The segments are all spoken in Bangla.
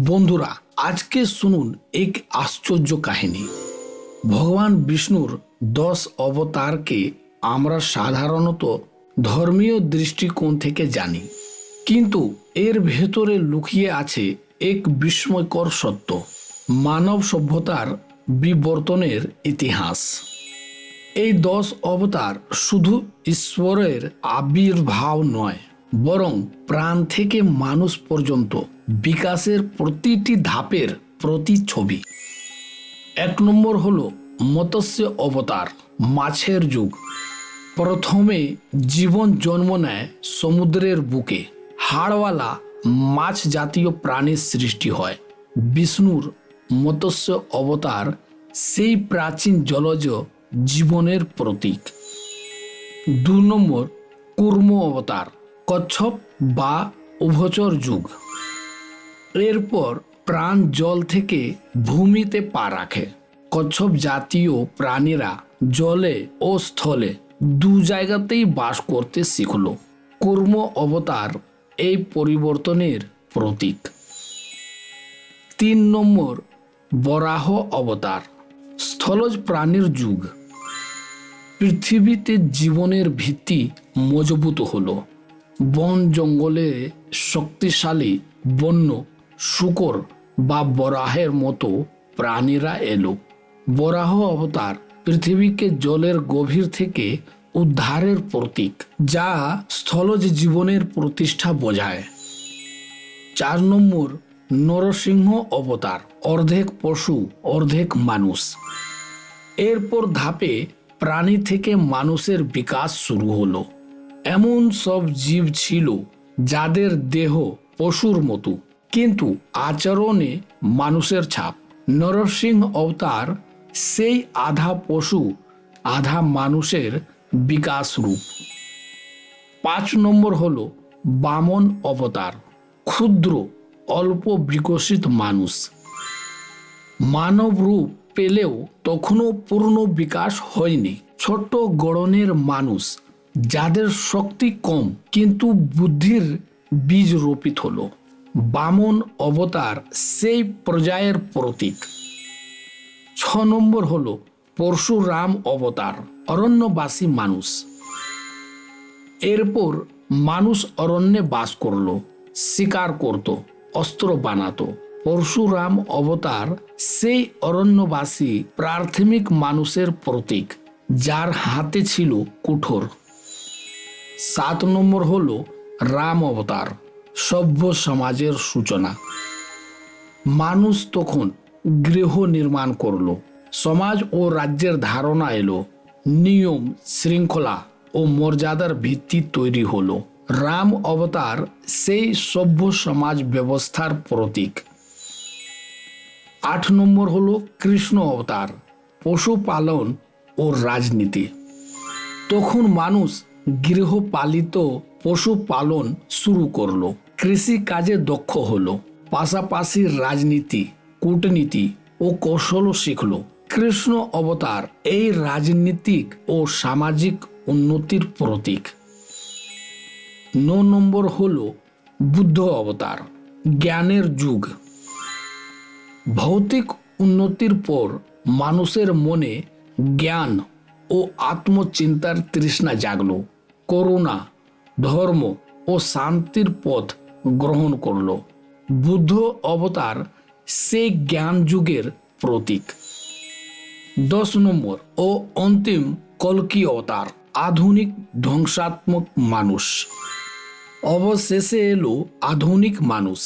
বন্ধুরা, আজকে শুনুন এক আশ্চর্য কাহিনী। ভগবান বিষ্ণুর 10 অবতারকে আমরা সাধারণত ধর্মীয় দৃষ্টিকোণ থেকে জানি, কিন্তু এর ভেতরে লুকিয়ে আছে এক বিস্ময়কর সত্য, মানব সভ্যতার বিবর্তনের ইতিহাস। এই 10 অবতার শুধু ঈশ্বরের আবির্ভাব নয়, বরং প্রাণ থেকে মানুষ পর্যন্ত বিকাশের প্রতিটি ধাপের প্রতিচ্ছবি। 1 নম্বর হলো মৎস্য অবতার, মাছের যুগ। প্রথমে জীবন জন্ম নেয় সমুদ্রের বুকে, হাড়ওয়ালা মাছ জাতীয় প্রাণীর সৃষ্টি হয়। বিষ্ণুর মৎস্য অবতার সেই প্রাচীন জলজ জীবনের প্রতীক। 2 নম্বর কূর্ম অবতার, কচ্ছপ বা উভচর যুগ। এরপর প্রাণ জল থেকে ভূমিতে পা রাখে। কচ্ছপ জাতীয় প্রাণীরা জলে ও স্থলে দু জায়গাতেই বাস করতে শিখল। কূর্ম অবতার এই পরিবর্তনের প্রতীক। 3 নম্বর বরাহ অবতার, স্থলজ প্রাণীর যুগ। পৃথিবীতে জীবনের ভিত্তি মজবুত হলো। বন জঙ্গলে শক্তিশালী বন্য শূকর বা বরাহের মতো প্রাণীরা এলো। বরাহ অবতার পৃথিবীকে জলের গভীর থেকে উদ্ধারের প্রতীক, যা স্থলজ জীবনের প্রতিষ্ঠা বোঝায়। 4 নম্বর নরসিংহ অবতার, অর্ধেক পশু অর্ধেক মানুষ। এরপর ধাপে প্রাণী থেকে মানুষের বিকাশ শুরু হলো। এমন সব জীব ছিল যাদের দেহ পশুর মতো, কিন্তু আচরণে মানুষের ছাপ। নরসিংহ অবতার সেই আধা পশু আধা মানুষের বিকাশ রূপ। 5 নম্বর হলো বামন অবতার, ক্ষুদ্র অল্প বিকশিত মানুষ। মানব রূপ পেলেও তখনও পূর্ণ বিকাশ হয়নি। ছোট গড়নের মানুষ, যাদের শক্তি কম কিন্তু বুদ্ধির বীজ রোপিত হলো। বামন অবতার সেই পর্যায়ের প্রতীক। 6 নম্বর হলো পরশুরাম অবতার, অরণ্যবাসী মানুষ। এরপর মানুষ অরণ্যে বাস করলো, শিকার করত, অস্ত্র বানাতো। পরশুরাম অবতার সেই অরণ্যবাসী প্রাথমিক মানুষের প্রতীক, যার হাতে ছিল কুঠোর। 7 নম্বর হলো রাম অবতার, সভ্য সমাজের সূচনা। মানুষ তখন গৃহ নির্মাণ করলো, সমাজ ও রাজ্যের ধারণা এলো, নিয়ম শৃঙ্খলা ও মর্যাদার ভিত্তি তৈরি হলো। রাম অবতার সেই সভ্য সমাজ ব্যবস্থার প্রতীক। 8 নম্বর হলো কৃষ্ণ অবতার, পশুপালন ও রাজনীতি। তখন মানুষ গৃহপালিত পশুপালন শুরু করলো, কৃষি কাজে দক্ষ হলো, পাশাপাশি রাজনীতি, কূটনীতি ও কৌশলও শিখলো। কৃষ্ণ অবতার এই রাজনীতিক ও সামাজিক উন্নতির প্রতীক। 9 নম্বর হলো বুদ্ধ অবতার, জ্ঞানের যুগ। ভৌতিক উন্নতির পর মানুষের মনে জ্ঞান ও আত্মচিন্তার তৃষ্ণা জাগল। করুণা, ধর্ম ও শান্তির পথ গ্রহণ করল। বুদ্ধ অবতার সেই জ্ঞান যুগের প্রতীক। 10 নম্বর ও অন্তিম কল্কি অবতার, আধুনিক ধ্বংসাত্মক মানুষ। অবশেষে এলো আধুনিক মানুষ,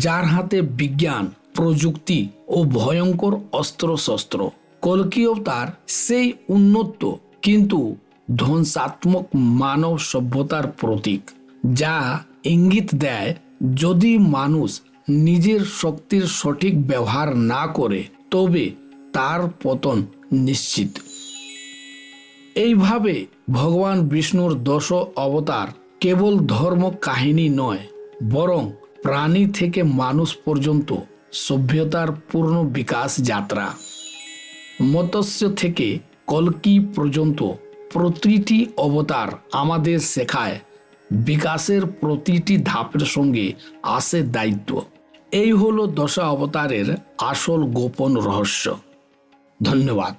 যার হাতে বিজ্ঞান, প্রযুক্তি ও ভয়ঙ্কর অস্ত্রশস্ত্র। কল্কি অবতার সেই উন্নত কিন্তু ধ্বংসাত্মক মানব সভ্যতার প্রতীক, যা ইঙ্গিত দেয় যদি মানুষ নিজের শক্তির সঠিক ব্যবহার না করে তবে তার পতন নিশ্চিত। এইভাবে ভগবান বিষ্ণুর 10 অবতার কেবল ধর্ম কাহিনী নয়, বরং প্রাণী থেকে মানুষ পর্যন্ত সভ্যতার পূর্ণ বিকাশ যাত্রা। মৎস্য থেকে কল্কি পর্যন্ত প্রতিটি অবতার আমাদের শেখায় বিকাশের প্রতিটি ধাপের সঙ্গে আসে দায়িত্ব। এই হলো দশ অবতারের আসল গোপন রহস্য। ধন্যবাদ।